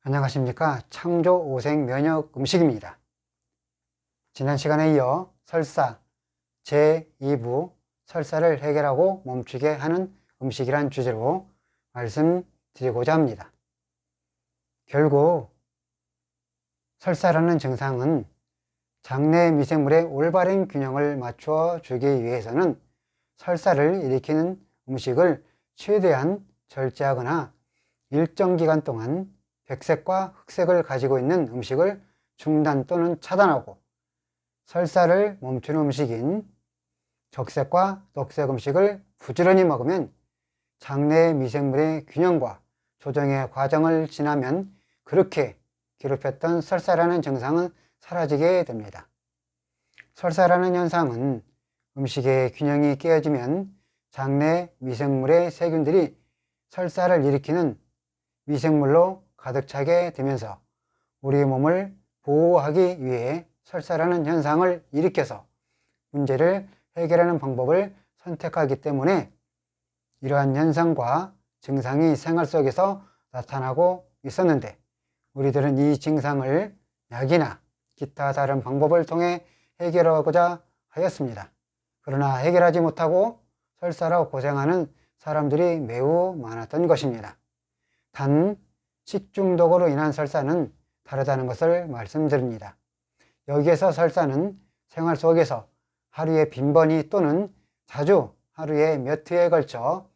안녕하십니까. 창조오색 면역 음식입니다. 지난 시간에 이어 설사 제2부 설사를 해결하고 멈추게 하는 음식이란 주제로 말씀드리고자 합니다. 결국 설사라는 증상은 장내 미생물의 올바른 균형을 맞춰 주기 위해서는 설사를 일으키는 음식을 최대한 절제하거나 일정 기간 동안 백색과 흑색을 가지고 있는 음식을 중단 또는 차단하고 설사를 멈추는 음식인 적색과 녹색 음식을 부지런히 먹으면 장내 미생물의 균형과 조정의 과정을 지나면 그렇게 괴롭혔던 설사라는 증상은 사라지게 됩니다. 설사라는 현상은 음식의 균형이 깨어지면 장내 미생물의 세균들이 설사를 일으키는 미생물로 가득 차게 되면서 우리 몸을 보호하기 위해 설사라는 현상을 일으켜서 문제를 해결하는 방법을 선택하기 때문에 이러한 현상과 증상이 생활 속에서 나타나고 있었는데 우리들은 이 증상을 약이나 기타 다른 방법을 통해 해결하고자 하였습니다. 그러나 해결하지 못하고 설사로 고생하는 사람들이 매우 많았던 것입니다. 단 식중독으로 인한 설사는 다르다는 것을 말씀드립니다. 여기에서 설사는 생활 속에서 하루에 빈번히 또는 자주 하루에 몇 회에 걸쳐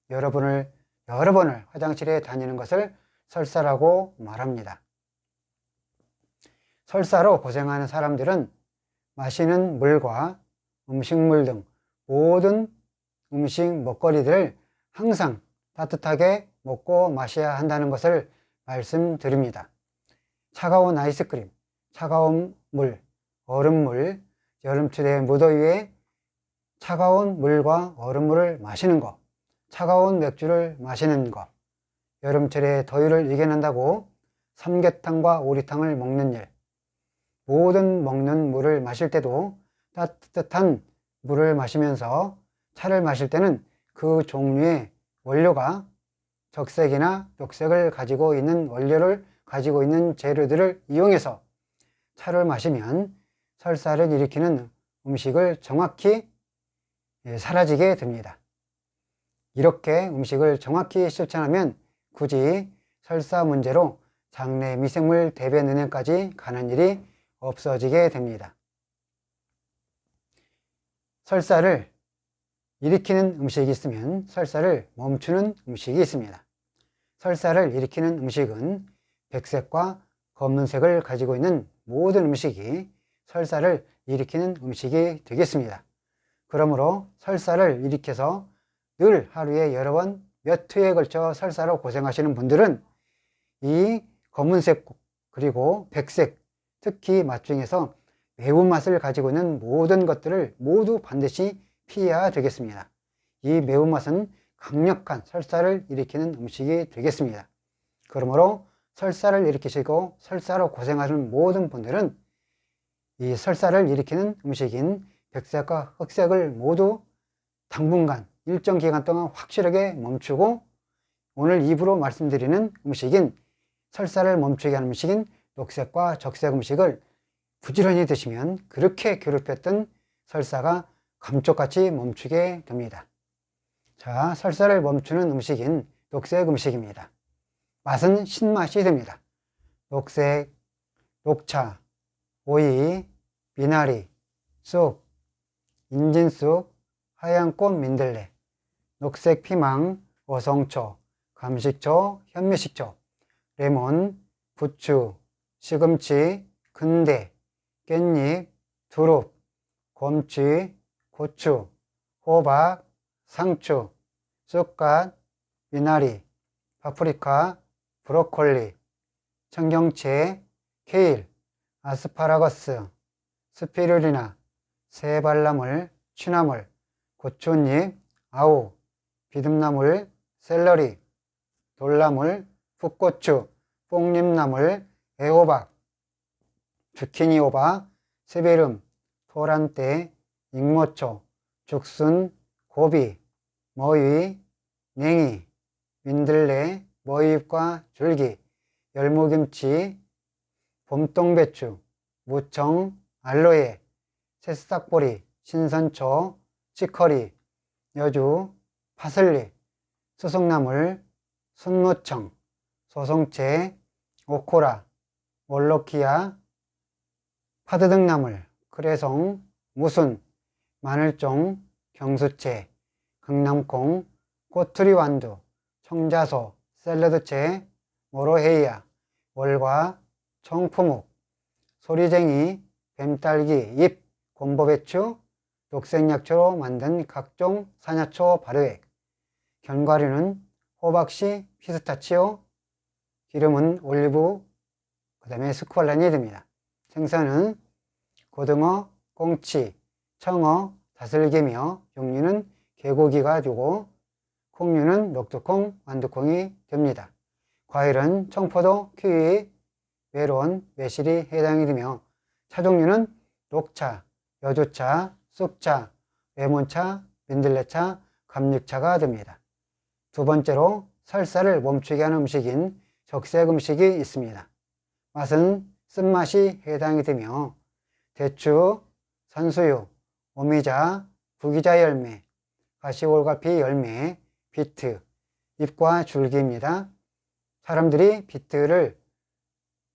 여러 번을 화장실에 다니는 것을 설사라고 말합니다. 설사로 고생하는 사람들은 마시는 물과 음식물 등 모든 음식 먹거리들을 항상 따뜻하게 먹고 마셔야 한다는 것을 말씀드립니다. 차가운 아이스크림, 차가운 물, 얼음물, 여름철의 무더위에 차가운 물과 얼음물을 마시는 것, 차가운 맥주를 마시는 것, 여름철의 더위를 이겨낸다고 삼계탕과 오리탕을 먹는 일, 모든 먹는 물을 마실 때도 따뜻한 물을 마시면서 차를 마실 때는 그 종류의 원료가 적색이나 녹색을 가지고 있는 원료를 가지고 있는 재료들을 이용해서 차를 마시면 설사를 일으키는 음식을 정확히 사라지게 됩니다. 이렇게 음식을 정확히 실천하면 굳이 설사 문제로 장내 미생물 대변 은행까지 가는 일이 없어지게 됩니다. 설사를 일으키는 음식이 있으면 설사를 멈추는 음식이 있습니다. 설사를 일으키는 음식은 백색과 검은색을 가지고 있는 모든 음식이 설사를 일으키는 음식이 되겠습니다. 그러므로 설사를 일으켜서 늘 하루에 여러 번 몇 회에 걸쳐 설사로 고생하시는 분들은 이 검은색 그리고 백색, 특히 맛 중에서 매운맛을 가지고 있는 모든 것들을 모두 반드시 피해야 되겠습니다. 이 매운맛은 강력한 설사를 일으키는 음식이 되겠습니다. 그러므로 설사를 일으키시고 설사로 고생하시는 모든 분들은 이 설사를 일으키는 음식인 백색과 흑색을 모두 당분간 일정 기간 동안 확실하게 멈추고 오늘 입으로 말씀드리는 음식인 설사를 멈추게 하는 음식인 녹색과 적색 음식을 부지런히 드시면 그렇게 괴롭혔던 설사가 감쪽같이 멈추게 됩니다. 자, 설사를 멈추는 음식인 녹색 음식입니다. 맛은 신맛이 됩니다. 녹색, 녹차, 오이, 미나리, 쑥, 인진쑥, 하얀 꽃 민들레, 녹색 피망, 어성초, 감식초, 현미식초, 레몬, 부추, 시금치, 근대, 깻잎, 두릅, 곰치, 고추, 호박, 상추, 쑥갓, 미나리, 파프리카, 브로콜리, 청경채, 케일, 아스파라거스, 스피루리나, 새발나물, 취나물, 고추잎, 아우, 비듬나물, 샐러리, 돌나물, 풋고추, 뽕잎나물, 애호박, 주키니 호박, 스베름, 토란대, 익모초, 죽순, 고비, 머위, 냉이, 민들레, 머위잎과 줄기, 열무김치, 봄동배추, 무청, 알로에, 새싹보리, 신선초, 치커리, 여주, 파슬리, 수송나물, 순무청, 소송채, 오코라, 몰로키아, 파드등나물, 크레송, 무순, 마늘종, 경수채, 강낭콩, 꼬투리완두, 청자소, 샐러드채, 모로헤이아, 월과, 청포묵, 소리쟁이, 뱀딸기, 잎, 곰보배추, 녹색약초로 만든 각종 산야초 발효액, 견과류는 호박씨, 피스타치오, 기름은 올리브, 그 다음에 스쿠알란이 됩니다. 생선은 고등어, 꽁치, 청어, 다슬기며 육류는 개고기가 되고 콩류는 녹두콩, 완두콩이 됩니다. 과일은 청포도, 키위, 메론, 매실이 해당이 되며 차 종류는 녹차, 여주차, 쑥차, 레몬차, 민들레차, 감육차가 됩니다. 두 번째로 설사를 멈추게 하는 음식인 적색 음식이 있습니다. 맛은 쓴맛이 해당이 되며 대추, 산수유, 오미자, 구기자 열매, 가시올가피 열매, 비트, 잎과 줄기입니다. 사람들이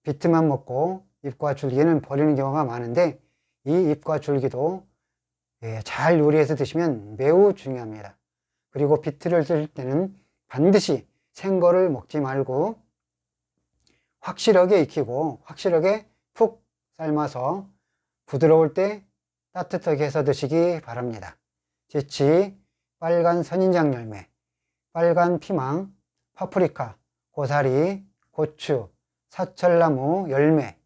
비트만 먹고 잎과 줄기는 버리는 경우가 많은데 이 잎과 줄기도 잘 요리해서 드시면 매우 중요합니다. 그리고 비트를 들 때는 반드시 생거를 먹지 말고 확실하게 익히고 확실하게 푹 삶아서 부드러울 때 따뜻하게 해서 드시기 바랍니다. 지치, 빨간 선인장 열매, 빨간 피망, 파프리카, 고사리, 고추, 사철나무 열매,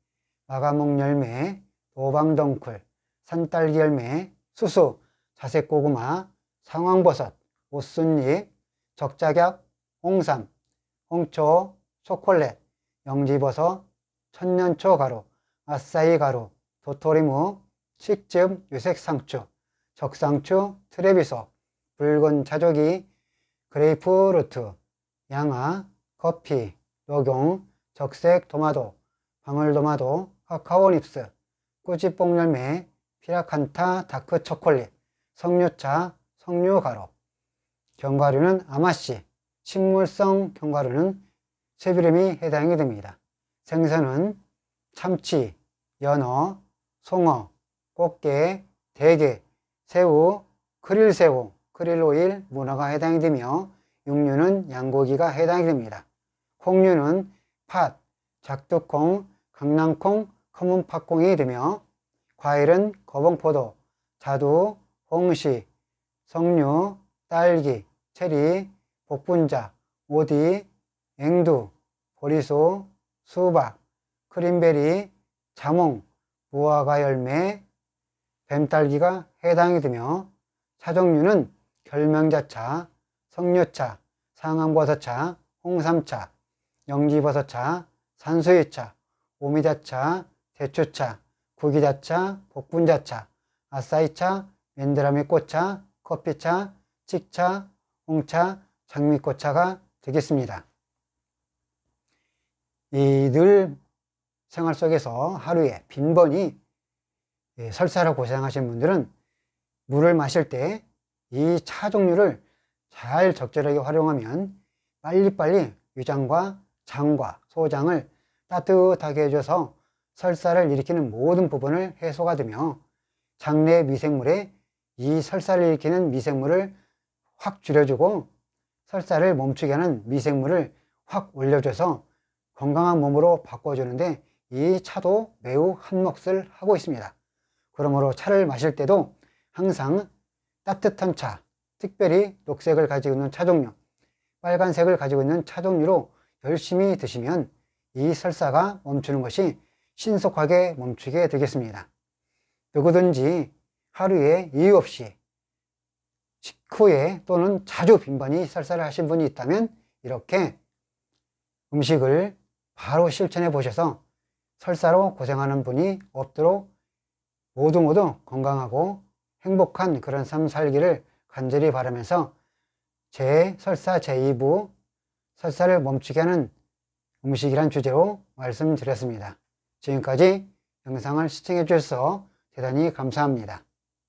마가목 열매, 도방덩쿨, 산딸기 열매, 수수, 자색고구마, 상황버섯, 옷순잎, 적작약, 홍삼, 홍초, 초콜릿, 영지버섯, 천년초 가루, 아싸이 가루, 도토리묵, 식즙, 유색상추, 적상추, 트레비소, 붉은 자조기, 그레이프루트, 양아, 커피, 녹용, 적색 도마도, 방울도마도, 카카오닙스, 꾸지뽕 열매, 피라칸타 다크 초콜릿, 석류차, 석류가루. 견과류는 아마씨, 식물성 견과류는 쇠비름이 해당이 됩니다. 생선은 참치, 연어, 송어, 꽃게, 대게, 새우, 크릴새우, 크릴오일, 문어가 해당이 되며 육류는 양고기가 해당이 됩니다. 콩류는 팥, 작두콩, 강낭콩, 검은팥콩이 되며 과일은 거봉포도, 자두, 홍시, 석류, 딸기, 체리, 복분자, 오디, 앵두, 보리수, 수박, 크림베리, 자몽, 무화과 열매, 뱀딸기가 해당이 되며 차종류는 결명자차, 석류차, 상황버섯차, 홍삼차, 영지버섯차, 산수유차, 오미자차, 대추차, 구기자차, 복분자차, 아싸이차, 맨드라미 꽃차, 커피차, 칡차, 홍차, 장미꽃차가 되겠습니다. 이 늘 생활 속에서 하루에 빈번히 설사로 고생하시는 분들은 물을 마실 때 이 차 종류를 잘 적절하게 활용하면 빨리빨리 위장과 장과 소장을 따뜻하게 해줘서 설사를 일으키는 모든 부분을 해소가 되며 장내 미생물에 이 설사를 일으키는 미생물을 확 줄여주고 설사를 멈추게 하는 미생물을 확 올려줘서 건강한 몸으로 바꿔주는데 이 차도 매우 한 몫을 하고 있습니다. 그러므로 차를 마실 때도 항상 따뜻한 차, 특별히 녹색을 가지고 있는 차 종류, 빨간색을 가지고 있는 차 종류로 열심히 드시면 이 설사가 멈추는 것이 신속하게 멈추게 되겠습니다. 누구든지 하루에 이유 없이 식후에 또는 자주 빈번히 설사를 하신 분이 있다면 이렇게 음식을 바로 실천해 보셔서 설사로 고생하는 분이 없도록 모두 건강하고 행복한 그런 삶 살기를 간절히 바라면서 제 설사 제2부 설사를 멈추게 하는 음식이란 주제로 말씀드렸습니다. 지금까지 영상을 시청해 주셔서 대단히 감사합니다.